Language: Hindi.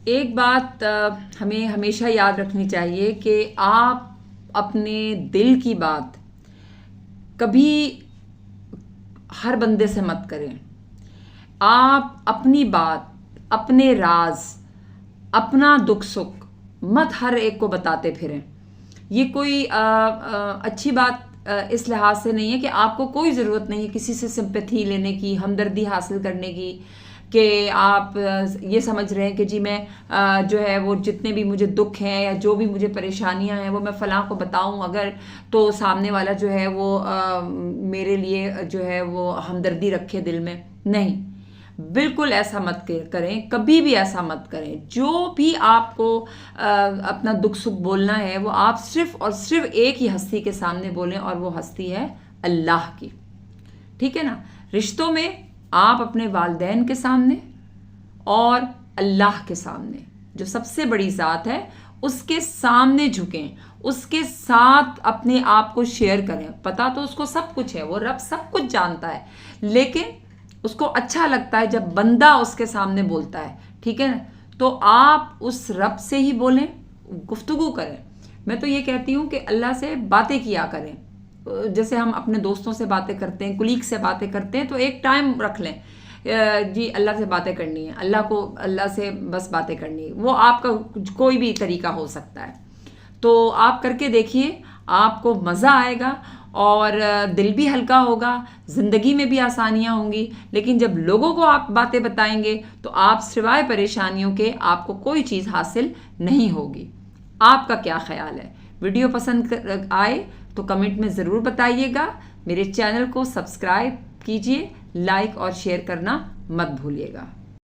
एक बात हमें हमेशा याद रखनी चाहिए कि आप अपने दिल की बात कभी हर बंदे से मत करें। आप अपनी बात, अपने राज, अपना दुख सुख मत हर एक को बताते फिरें। ये कोई अच्छी बात इस लिहाज से नहीं है कि आपको कोई ज़रूरत नहीं है किसी से सिंपैथी लेने की, हमदर्दी हासिल करने की, कि आप ये समझ रहे हैं कि जी मैं जो है वो जितने भी मुझे दुख हैं या जो भी मुझे परेशानियां हैं वो मैं फ़लाँ को बताऊं अगर तो सामने वाला जो है वो मेरे लिए जो है वो हमदर्दी रखे दिल में। नहीं, बिल्कुल ऐसा मत करें, कभी भी ऐसा मत करें। जो भी आपको अपना दुख सुख बोलना है वो आप सिर्फ और सिर्फ एक ही हस्ती के सामने बोलें, और वो हस्ती है अल्लाह की। ठीक है ना। रिश्तों में आप अपने वालिदैन के सामने और अल्लाह के सामने, जो सबसे बड़ी ज़ात है, उसके सामने झुकें, उसके साथ अपने आप को शेयर करें। पता तो उसको सब कुछ है, वो रब सब कुछ जानता है, लेकिन उसको अच्छा लगता है जब बंदा उसके सामने बोलता है। ठीक है ना। तो आप उस रब से ही बोलें, गुफ्तगू करें। मैं तो ये कहती हूँ कि अल्लाह से बातें किया करें। जैसे हम अपने दोस्तों से बातें करते हैं, कुलीग से बातें करते हैं, तो एक टाइम रख लें जी अल्लाह से बातें करनी है, अल्लाह से बस बातें करनी है। वो आपका कोई भी तरीका हो सकता है, तो आप करके देखिए, आपको मज़ा आएगा और दिल भी हल्का होगा, ज़िंदगी में भी आसानियाँ होंगी। लेकिन जब लोगों को आप बातें बताएंगे तो आप सिवाय परेशानियों के आपको कोई चीज़ हासिल नहीं होगी। आपका क्या ख्याल है? वीडियो पसंद आए तो कमेंट में ज़रूर बताइएगा। मेरे चैनल को सब्सक्राइब कीजिए, लाइक और शेयर करना मत भूलिएगा।